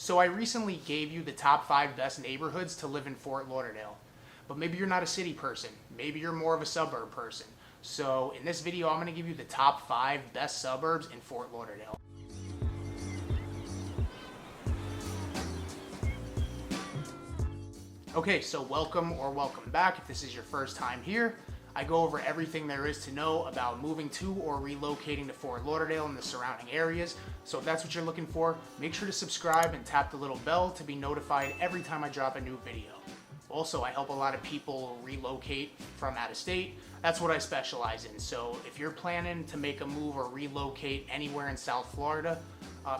So I recently gave you the top 5 best neighborhoods to live in Fort Lauderdale. But maybe you're not a city person. Maybe you're more of a suburb person. So in this video, I'm going to give you the top 5 best suburbs in Fort Lauderdale. Okay, so welcome or welcome back if this is your first time here. I go over everything there is to know about moving to or relocating to Fort Lauderdale and the surrounding areas. So if that's what you're looking for, make sure to subscribe and tap the little bell to be notified every time I drop a new video. Also, I help a lot of people relocate from out of state. That's what I specialize in. So if you're planning to make a move or relocate anywhere in South Florida,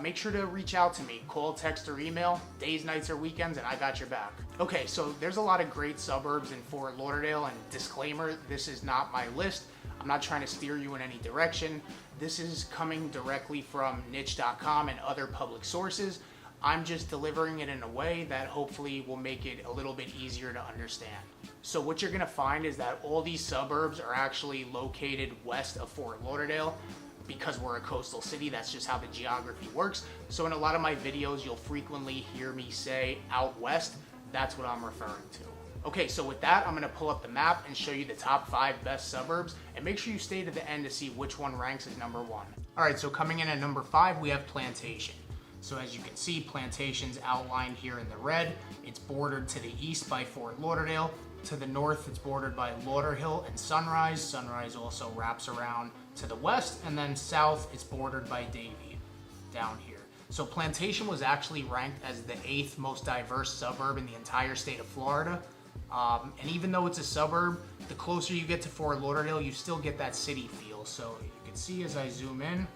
make sure to reach out to me. Call, text, or email, days, nights, or weekends, and I got your back. Okay, so there's a lot of great suburbs in Fort Lauderdale, and disclaimer, this is not my list. I'm not trying to steer you in any direction. This is coming directly from niche.com and other public sources. I'm just delivering it in a way that hopefully will make it a little bit easier to understand. So what you're gonna find is that all these suburbs are actually located west of Fort Lauderdale. Because we're a coastal city, that's just how the geography works. So in a lot of my videos, you'll frequently hear me say out west. That's what I'm referring to. Okay, so with that, I'm gonna pull up the map and show you the top 5 best suburbs, and make sure you stay to the end to see which one ranks as number 1. All right, so coming in at number 5, we have Plantation. So as you can see, Plantation's outlined here in the red. It's bordered to the east by Fort Lauderdale. To the north, it's bordered by Lauderhill and Sunrise. Sunrise also wraps around to the west, and then south, it's bordered by Davie down here. So Plantation was actually ranked as the 8th most diverse suburb in the entire state of Florida. And even though it's a suburb, the closer you get to Fort Lauderdale, you still get that city feel. So you can see as I zoom in,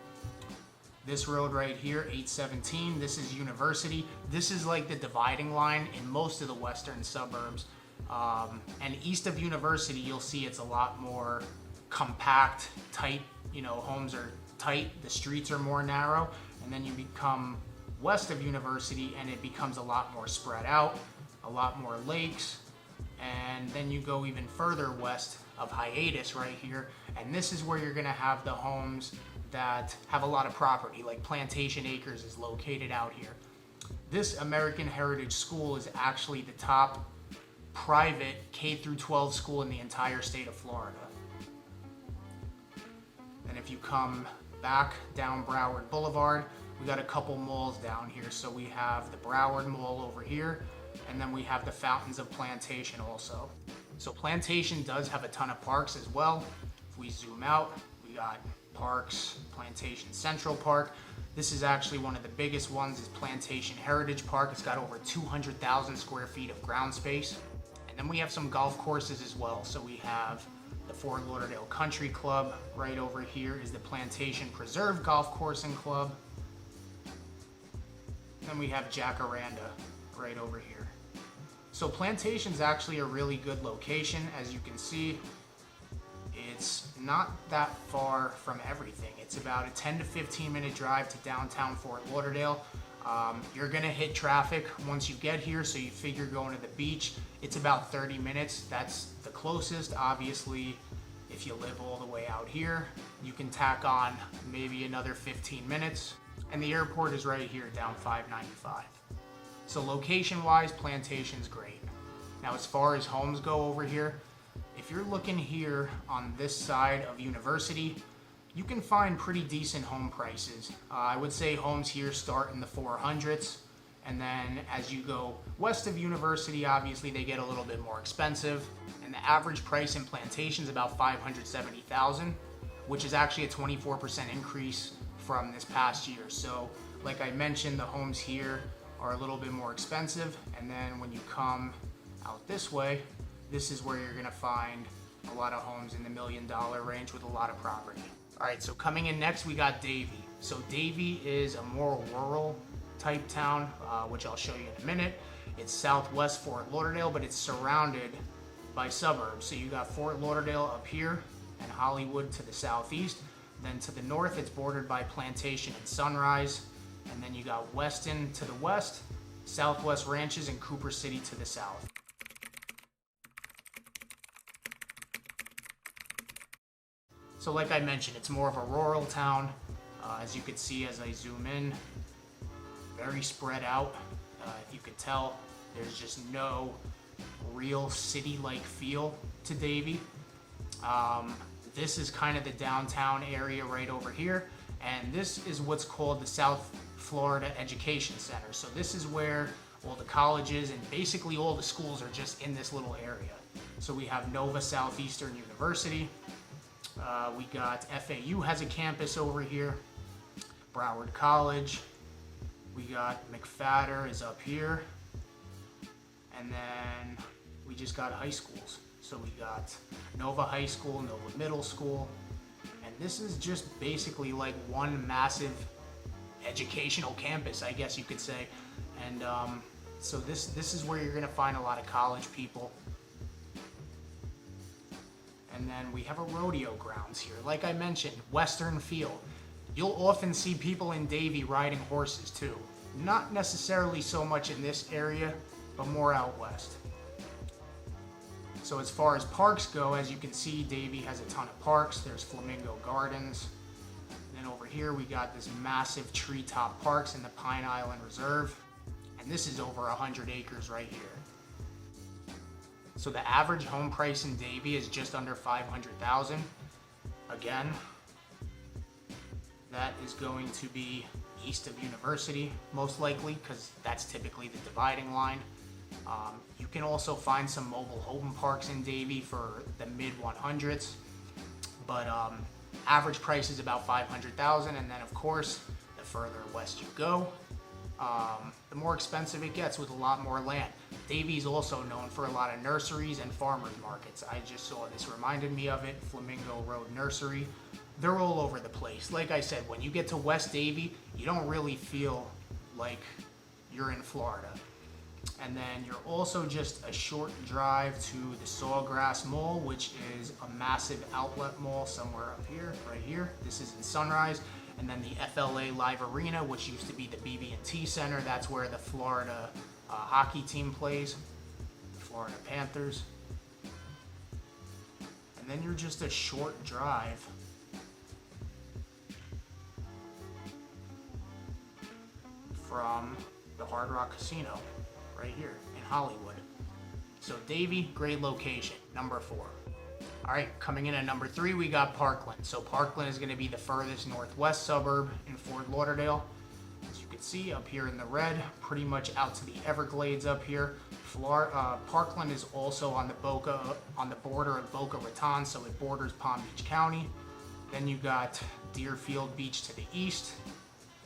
this road right here, 817, this is University. This is like the dividing line in most of the western suburbs. And east of University, you'll see it's a lot more compact, tight, homes are tight, the streets are more narrow, and then you become west of University and it becomes a lot more spread out, a lot more lakes, and then you go even further west of Hiatus right here, and this is where you're gonna have the homes that have a lot of property, like Plantation Acres is located out here. This American Heritage School is actually the top private K-12 school in the entire state of Florida. And if you come back down Broward Boulevard, we got a couple malls down here. So we have the Broward Mall over here, and then we have the Fountains of Plantation also. So Plantation does have a ton of parks as well. If we zoom out, we got parks, Plantation Central Park. This is actually one of the biggest ones, is Plantation Heritage Park. It's got over 200,000 square feet of ground space. And then we have some golf courses as well. So we have the Fort Lauderdale Country Club. Right over here is the Plantation Preserve Golf Course and Club. Then we have Jacaranda right over here. So Plantation's actually a really good location. As you can see, it's not that far from everything. It's about a 10 to 15 minute drive to downtown Fort Lauderdale. You're gonna hit traffic once you get here, so you figure going to the beach, it's about 30 minutes. That's the closest. Obviously, if you live all the way out here, you can tack on maybe another 15 minutes. And the airport is right here down 595. So location-wise, Plantation's great. Now, as far as homes go over here, if you're looking here on this side of University, you can find pretty decent home prices. I would say homes here start in the 400s, and then as you go west of University, obviously they get a little bit more expensive, and the average price in Plantation is about $570,000, which is actually a 24% increase from this past year. So like I mentioned, the homes here are a little bit more expensive, and then when you come out this way, this is where you're gonna find a lot of homes in the $1 million range with a lot of property. All right, so coming in next, we got Davie. So Davie is a more rural type town, which I'll show you in a minute. It's southwest Fort Lauderdale, but it's surrounded by suburbs. So you got Fort Lauderdale up here and Hollywood to the southeast. Then to the north, it's bordered by Plantation and Sunrise. And then you got Weston to the west, Southwest Ranches, and Cooper City to the south. So like I mentioned, it's more of a rural town. As you can see as I zoom in, very spread out. If you could tell, there's just no real city-like feel to Davie. This is kind of the downtown area right over here, and this is what's called the South Florida Education Center. So this is where all the colleges and basically all the schools are just in this little area. So we have Nova Southeastern University. We got FAU has a campus over here. Broward College. We got McFadder is up here. And then we just got high schools. So we got Nova High School, Nova Middle School. And this is just basically like one massive educational campus, I guess you could say. And so this is where you're gonna find a lot of college people. And then we have a rodeo grounds here. Like I mentioned, Western feel. You'll often see people in Davie riding horses too. Not necessarily so much in this area, but more out west. So as far as parks go, as you can see, Davie has a ton of parks. There's Flamingo Gardens. And then over here we got this massive treetop parks in the Pine Island Reserve. And this is over 100 acres right here. So the average home price in Davie is just under $500,000. Again, that is going to be east of University, most likely, because that's typically the dividing line. You can also find some mobile home parks in Davie for the mid 100s, but average price is about $500,000, and then of course, the further west you go, the more expensive it gets with a lot more land. Davie is also known for a lot of nurseries and farmers markets. I just saw this, reminded me of it, Flamingo Road Nursery. They're all over the place. Like I said, when you get to West Davie, you don't really feel like you're in Florida. And then you're also just a short drive to the Sawgrass Mall, which is a massive outlet mall somewhere up here, right here. This is in Sunrise. And then the FLA Live Arena, which used to be the BB&T Center. That's where the Florida hockey team plays, Florida Panthers. And then you're just a short drive from the Hard Rock Casino right here in Hollywood. So Davie, great location, number 4. All right, coming in at number 3, we got Parkland. So Parkland is gonna be the furthest northwest suburb in Fort Lauderdale. As you can see up here in the red, pretty much out to the Everglades up here. Parkland is also on the border of Boca Raton, so it borders Palm Beach County. Then you got Deerfield Beach to the east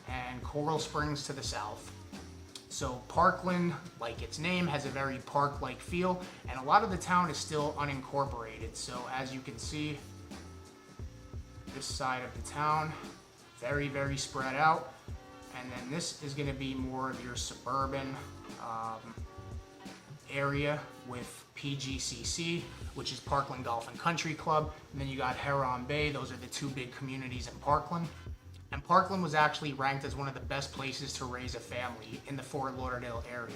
and Coral Springs to the south. So Parkland, like its name, has a very park-like feel, and a lot of the town is still unincorporated. So as you can see, this side of the town, very, very spread out. And then this is gonna be more of your suburban area with PGCC, which is Parkland Golf and Country Club. And then you got Heron Bay. Those are the two big communities in Parkland. And Parkland was actually ranked as one of the best places to raise a family in the Fort Lauderdale area.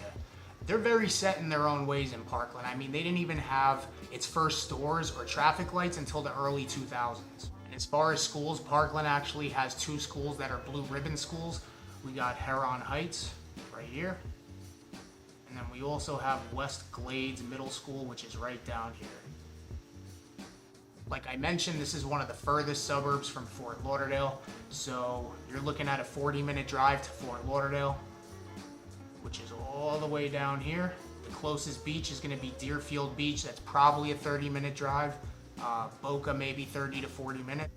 They're very set in their own ways in Parkland. I mean, they didn't even have its first stores or traffic lights until the early 2000s. And as far as schools, Parkland actually has 2 schools that are blue ribbon schools. We got Heron Heights right here. And then we also have West Glades Middle School, which is right down here. Like I mentioned, this is one of the furthest suburbs from Fort Lauderdale. So you're looking at a 40-minute drive to Fort Lauderdale, which is all the way down here. The closest beach is gonna be Deerfield Beach. That's probably a 30-minute drive. Boca, maybe 30 to 40 minutes.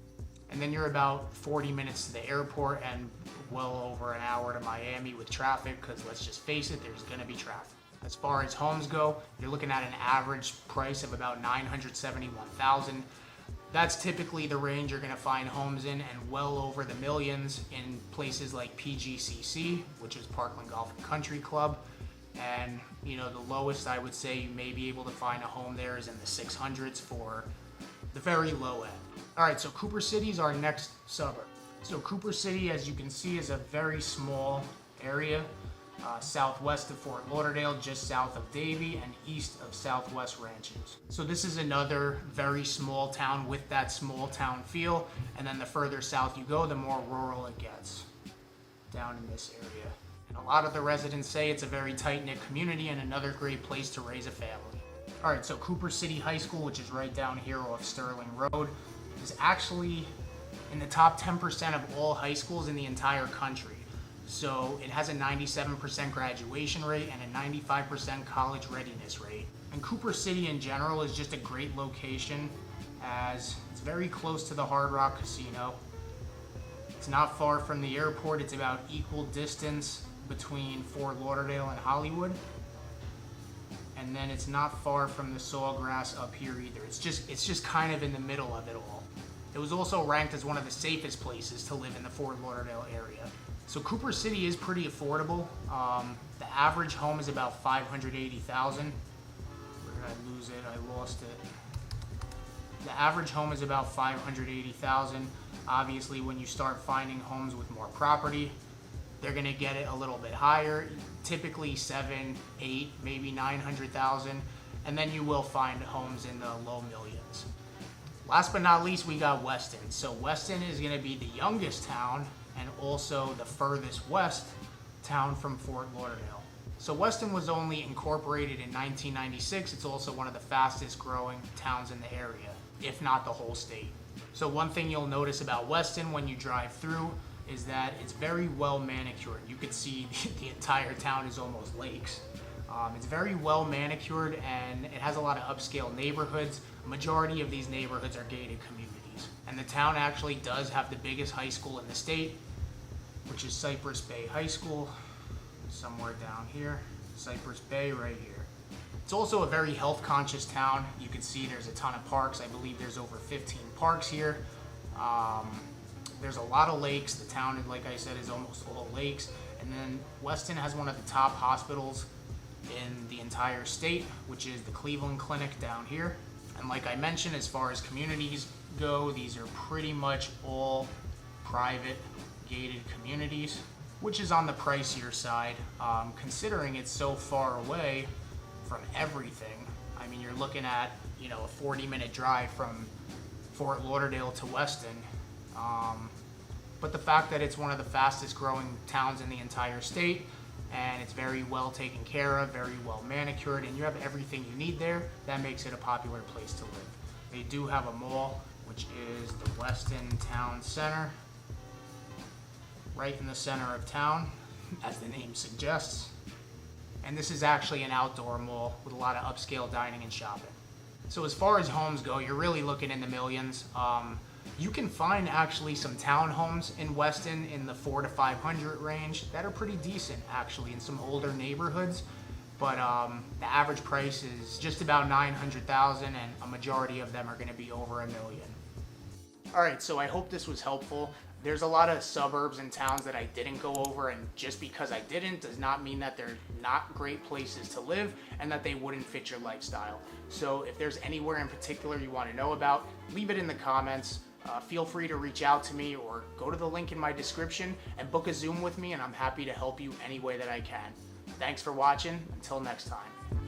And then you're about 40 minutes to the airport and well over an hour to Miami with traffic, because let's just face it, there's gonna be traffic. As far as homes go, you're looking at an average price of about $971,000. That's typically the range you're gonna find homes in, and well over the millions in places like PGCC, which is Parkland Golf and Country Club. And you know, the lowest I would say you may be able to find a home there is in the 600s for the very low end. All right, so Cooper City is our next suburb. So Cooper City, as you can see, is a very small area, southwest of Fort Lauderdale, just south of Davie, and east of Southwest Ranches. So this is another very small town with that small town feel, and then the further south you go, the more rural it gets down in this area. And a lot of the residents say it's a very tight-knit community and another great place to raise a family. Alright, so Cooper City High School, which is right down here off Sterling Road, is actually in the top 10% of all high schools in the entire country. So it has a 97% graduation rate and a 95% college readiness rate. And Cooper City in general is just a great location as it's very close to the Hard Rock Casino. It's not far from the airport. It's about equal distance between Fort Lauderdale and Hollywood. And then it's not far from the Sawgrass up here either. It's just kind of in the middle of it all. It was also ranked as one of the safest places to live in the Fort Lauderdale area. So Cooper City is pretty affordable. The average home is about $580,000. Where did I lose it? I lost it. The average home is about $580,000. Obviously, when you start finding homes with more property, they're gonna get it a little bit higher. Typically 7, 8, maybe 900,000, and then you will find homes in the low millions. Last but not least, we got Weston. So Weston is gonna be the youngest town and also the furthest west town from Fort Lauderdale. So Weston was only incorporated in 1996. It's also one of the fastest growing towns in the area, if not the whole state. So one thing you'll notice about Weston when you drive through is that it's very well manicured. You can see the entire town is almost lakes. It's very well manicured and it has a lot of upscale neighborhoods. A majority of these neighborhoods are gated communities. And the town actually does have the biggest high school in the state, which is Cypress Bay High School, somewhere down here. Cypress Bay right here. It's also a very health conscious town. You can see there's a ton of parks. I believe there's over 15 parks here. There's a lot of lakes. The town, like I said, is almost all lakes. And then Weston has one of the top hospitals in the entire state, which is the Cleveland Clinic down here. And like I mentioned, as far as communities go, these are pretty much all private gated communities, which is on the pricier side, considering it's so far away from everything. I mean, you're looking at, a 40-minute drive from Fort Lauderdale to Weston. But the fact that it's one of the fastest growing towns in the entire state, and it's very well taken care of, very well manicured, and you have everything you need there, that makes it a popular place to live. They do have a mall, which is the Weston Town Center, right in the center of town, as the name suggests. And this is actually an outdoor mall with a lot of upscale dining and shopping. So as far as homes go, you're really looking in the millions. You can find actually some townhomes in Weston in the 400 to 500 range that are pretty decent actually in some older neighborhoods. But the average price is just about $900,000 and a majority of them are gonna be over $1 million. All right, so I hope this was helpful. There's a lot of suburbs and towns that I didn't go over, and just because I didn't does not mean that they're not great places to live and that they wouldn't fit your lifestyle. So if there's anywhere in particular you want to know about, leave it in the comments. Feel free to reach out to me or go to the link in my description and book a Zoom with me, and I'm happy to help you any way that I can. Thanks for watching. Until next time.